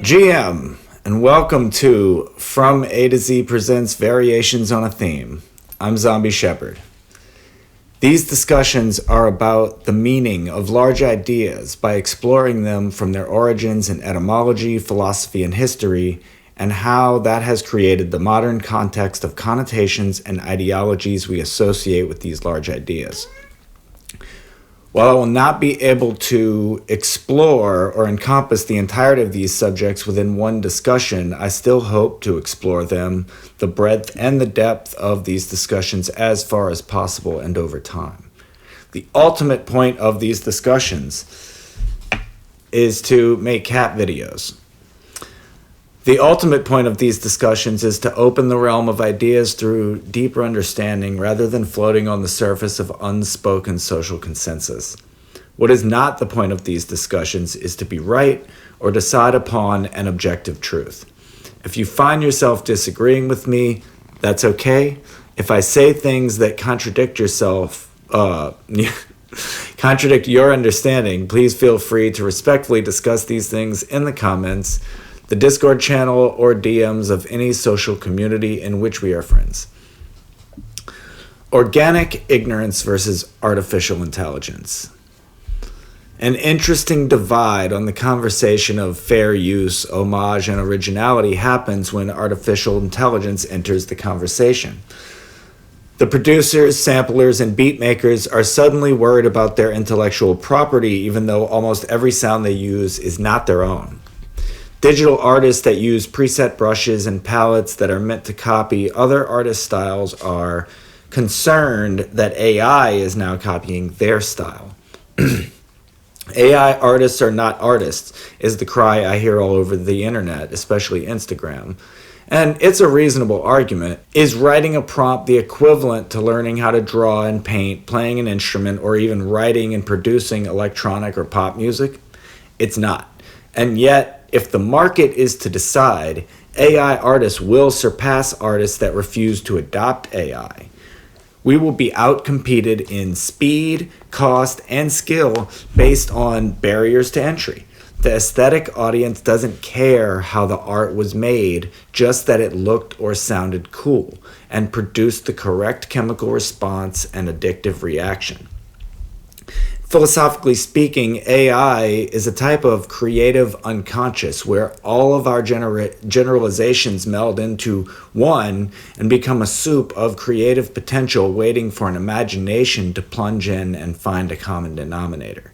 GM, and welcome to From A to Z presents Variations on a Theme. I'm Zombie Shepherd. These discussions are about the meaning of large ideas by exploring them from their origins in etymology, philosophy, and history, and how that has created the modern context of connotations and ideologies we associate with these large ideas. While I will not be able to explore or encompass the entirety of these subjects within one discussion, I still hope to explore them, the breadth and the depth of these discussions as far as possible and over time. The ultimate point of these discussions is to make cat videos. The ultimate point of these discussions is to open the realm of ideas through deeper understanding rather than floating on the surface of unspoken social consensus. What is not the point of these discussions is to be right or decide upon an objective truth. If you find yourself disagreeing with me, that's okay. If I say things that contradict your understanding, please feel free to respectfully discuss these things in the comments, the Discord channel, or DMs of any social community in which we are friends. Organic ignorance versus artificial intelligence. An interesting divide on the conversation of fair use, homage, and originality happens when artificial intelligence enters the conversation. The producers, samplers, and beat makers are suddenly worried about their intellectual property, even though almost every sound they use is not their own. Digital artists that use preset brushes and palettes that are meant to copy other artists' styles are concerned that AI is now copying their style. AI artists are not artists is the cry I hear all over the internet, especially Instagram. And it's a reasonable argument. Is writing a prompt the equivalent to learning how to draw and paint, playing an instrument, or even writing and producing electronic or pop music? It's not. And yet, if the market is to decide, AI artists will surpass artists that refuse to adopt AI. We will be outcompeted in speed, cost, and skill based on barriers to entry. The aesthetic audience doesn't care how the art was made, just that it looked or sounded cool and produced the correct chemical response and addictive reaction. Philosophically speaking, AI is a type of creative unconscious where all of our generalizations meld into one and become a soup of creative potential waiting for an imagination to plunge in and find a common denominator.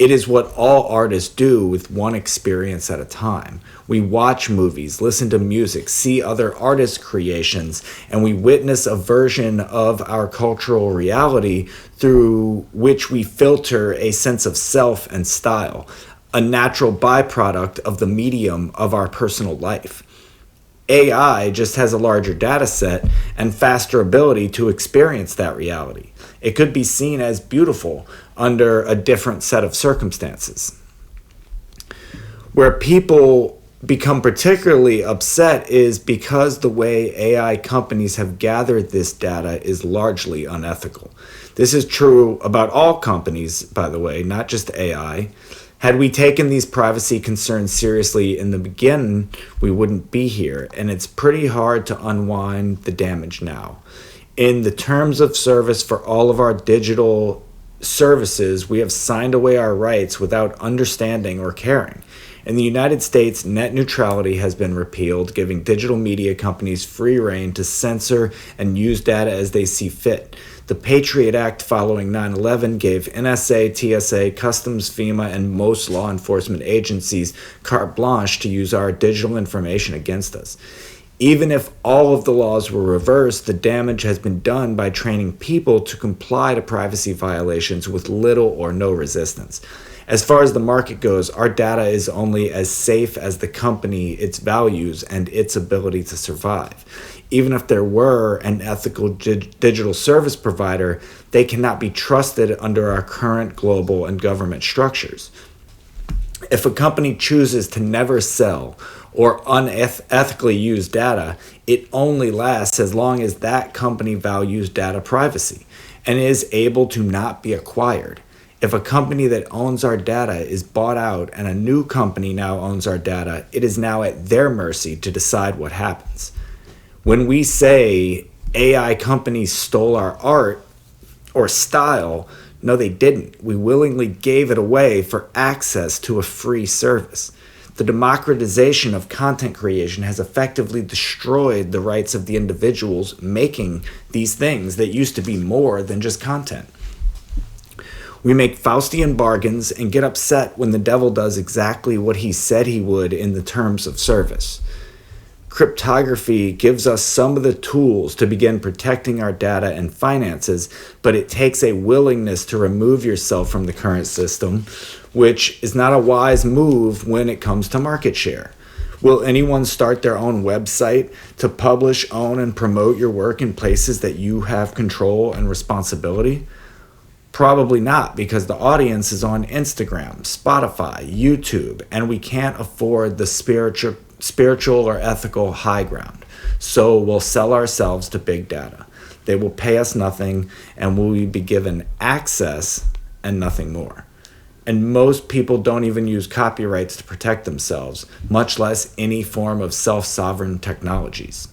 It is what all artists do with one experience at a time. We watch movies, listen to music, see other artists' creations, and we witness a version of our cultural reality through which we filter a sense of self and style, a natural byproduct of the medium of our personal life. AI just has a larger data set and faster ability to experience that reality. It could be seen as beautiful under a different set of circumstances. Where people become particularly upset is because the way AI companies have gathered this data is largely unethical. This is true about all companies, by the way, not just AI. Had we taken these privacy concerns seriously in the beginning, we wouldn't be here, and it's pretty hard to unwind the damage now. In the terms of service for all of our digital services, we have signed away our rights without understanding or caring. In the United States, net neutrality has been repealed, giving digital media companies free rein to censor and use data as they see fit. The Patriot Act following 9/11 gave NSA, TSA, Customs, FEMA, and most law enforcement agencies carte blanche to use our digital information against us. Even if all of the laws were reversed, the damage has been done by training people to comply to privacy violations with little or no resistance. As far as the market goes, our data is only as safe as the company, its values, and its ability to survive. Even if there were an ethical digital service provider, they cannot be trusted under our current global and government structures. If a company chooses to never sell or unethically use data, it only lasts as long as that company values data privacy and is able to not be acquired. If a company that owns our data is bought out and a new company now owns our data, it is now at their mercy to decide what happens. When we say AI companies stole our art or style, no, they didn't. We willingly gave it away for access to a free service. The democratization of content creation has effectively destroyed the rights of the individuals making these things that used to be more than just content. We make Faustian bargains and get upset when the devil does exactly what he said he would in the terms of service. Cryptography gives us some of the tools to begin protecting our data and finances, but it takes a willingness to remove yourself from the current system, which is not a wise move when it comes to market share. Will anyone start their own website to publish, own, and promote your work in places that you have control and responsibility? Probably not, because the audience is on Instagram, Spotify, YouTube, and we can't afford the spiritual or ethical high ground. So we'll sell ourselves to big data. They will pay us nothing, and we will be given access and nothing more. And most people don't even use copyrights to protect themselves, much less any form of self-sovereign technologies.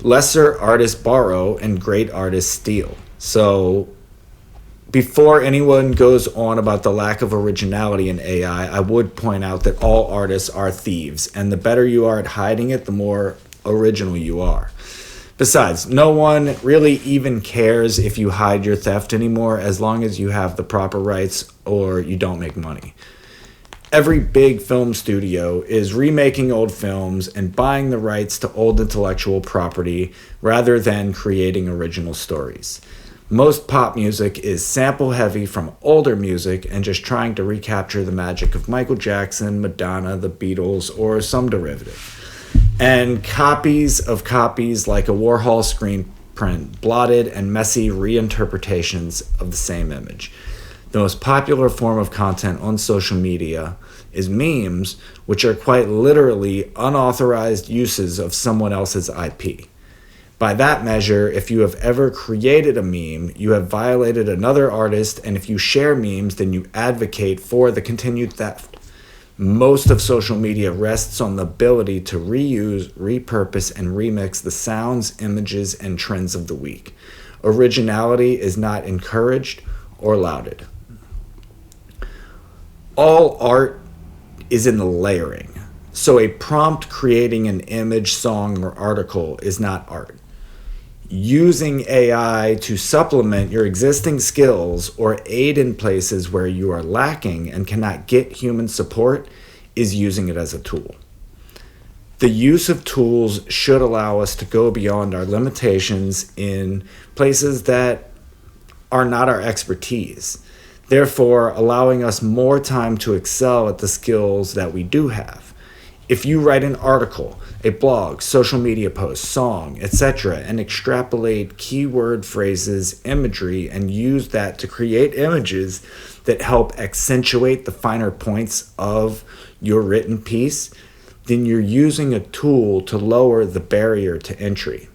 Lesser artists borrow and great artists steal. So before anyone goes on about the lack of originality in AI, I would point out that all artists are thieves, and the better you are at hiding it, the more original you are. Besides, no one really even cares if you hide your theft anymore, as long as you have the proper rights or you don't make money. Every big film studio is remaking old films and buying the rights to old intellectual property rather than creating original stories. Most pop music is sample heavy from older music and just trying to recapture the magic of Michael Jackson, Madonna, the Beatles, or some derivative. And copies of copies like a Warhol screen print, blotted and messy reinterpretations of the same image. The most popular form of content on social media is memes, which are quite literally unauthorized uses of someone else's IP. By that measure, if you have ever created a meme, you have violated another artist, and if you share memes, then you advocate for the continued theft. Most of social media rests on the ability to reuse, repurpose, and remix the sounds, images, and trends of the week. Originality is not encouraged or lauded. All art is in the layering. So a prompt creating an image, song, or article is not art. Using AI to supplement your existing skills or aid in places where you are lacking and cannot get human support is using it as a tool. The use of tools should allow us to go beyond our limitations in places that are not our expertise, therefore allowing us more time to excel at the skills that we do have. If you write an article, a blog, social media post, song, etc., and extrapolate keyword phrases, imagery, and use that to create images that help accentuate the finer points of your written piece, then you're using a tool to lower the barrier to entry.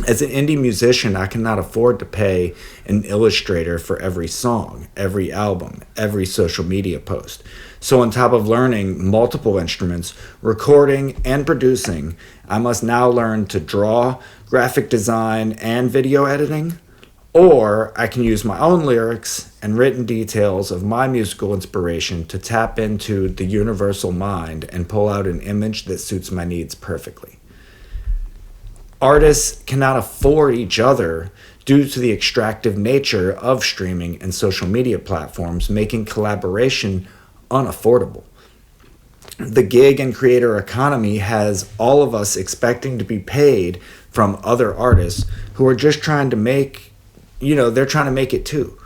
As an indie musician, I cannot afford to pay an illustrator for every song, every album, every social media post. So on top of learning multiple instruments, recording, and producing, I must now learn to draw, graphic design, and video editing. Or I can use my own lyrics and written details of my musical inspiration to tap into the universal mind and pull out an image that suits my needs perfectly. Artists cannot afford each other due to the extractive nature of streaming and social media platforms, making collaboration unaffordable. The gig and creator economy has all of us expecting to be paid from other artists who are just trying to make, they're trying to make it too,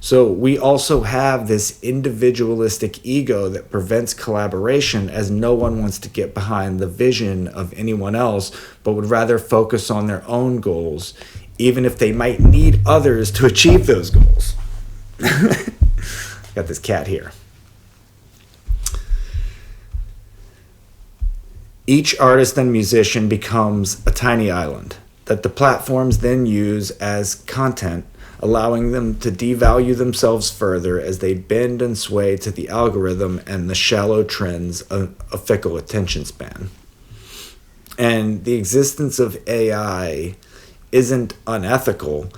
So we also have this individualistic ego that prevents collaboration, as no one wants to get behind the vision of anyone else, but would rather focus on their own goals, even if they might need others to achieve those goals. Got this cat here. Each artist and musician becomes a tiny island that the platforms then use as content allowing them to devalue themselves further as they bend and sway to the algorithm and the shallow trends of a fickle attention span. And the existence of AI isn't unethical,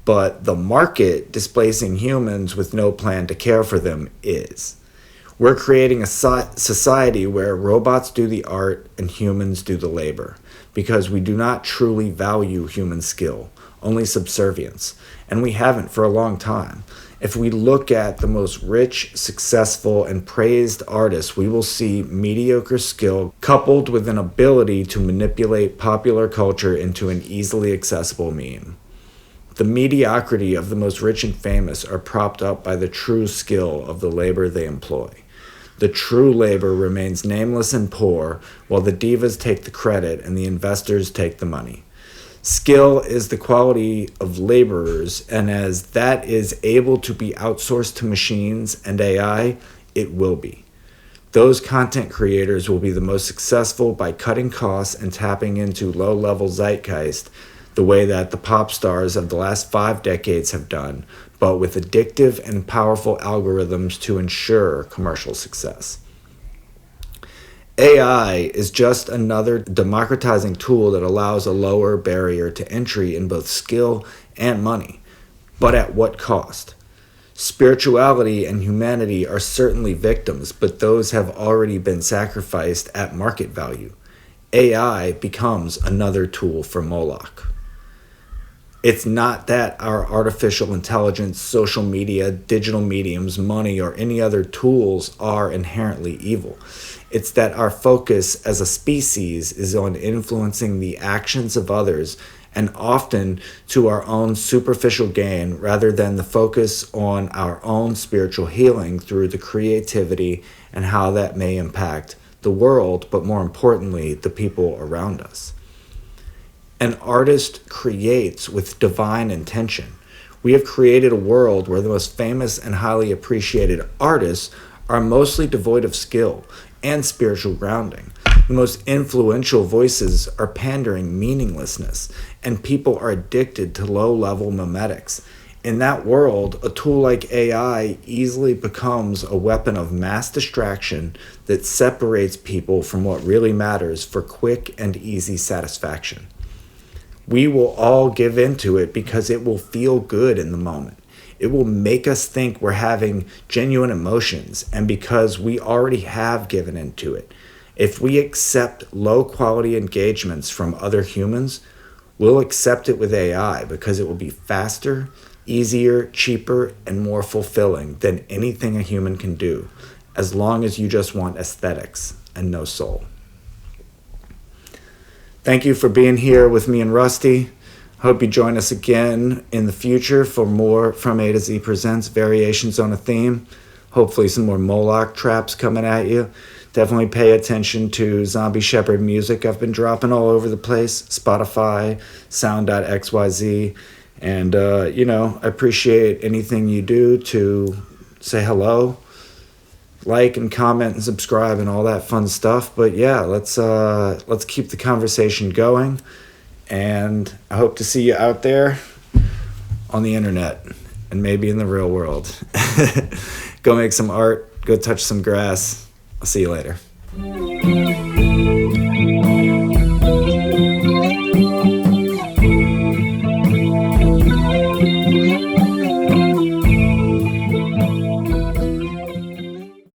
but the market displacing humans with no plan to care for them is. We're creating a society where robots do the art and humans do the labor, because we do not truly value human skill, only subservience, and we haven't for a long time. If we look at the most rich, successful, and praised artists, we will see mediocre skill coupled with an ability to manipulate popular culture into an easily accessible meme. The mediocrity of the most rich and famous are propped up by the true skill of the labor they employ. The true labor remains nameless and poor, while the divas take the credit and the investors take the money. Skill is the quality of laborers, and as that is able to be outsourced to machines and AI, it will be. Those content creators will be the most successful by cutting costs and tapping into low-level zeitgeist, the way that the pop stars of the last 5 decades have done, but with addictive and powerful algorithms to ensure commercial success. AI is just another democratizing tool that allows a lower barrier to entry in both skill and money. But at what cost? Spirituality and humanity are certainly victims, but those have already been sacrificed at market value. AI becomes another tool for Moloch. It's not that our artificial intelligence, social media, digital mediums, money, or any other tools are inherently evil. It's that our focus as a species is on influencing the actions of others, and often to our own superficial gain, rather than the focus on our own spiritual healing through the creativity and how that may impact the world, but more importantly, the people around us. An artist creates with divine intention. We have created a world where the most famous and highly appreciated artists are mostly devoid of skill and spiritual grounding. The most influential voices are pandering meaninglessness, and people are addicted to low-level memetics. In that world, a tool like AI easily becomes a weapon of mass distraction that separates people from what really matters for quick and easy satisfaction. We will all give into it because it will feel good in the moment. It will make us think we're having genuine emotions, and because we already have given into it. If we accept low-quality engagements from other humans, we'll accept it with AI because it will be faster, easier, cheaper, and more fulfilling than anything a human can do, as long as you just want aesthetics and no soul. Thank you for being here with me and Rusty. Hope you join us again in the future for more From A to Z Presents variations on a theme. Hopefully some more Moloch traps coming at you. Definitely pay attention to Zombie Shepherd music I've been dropping all over the place. Spotify, sound.xyz. And, I appreciate anything you do to say hello, like and comment and subscribe and all that fun stuff. But yeah, let's keep the conversation going, and I hope to see you out there on the internet and maybe in the real world. Go make some art, go touch some grass. I'll see you later.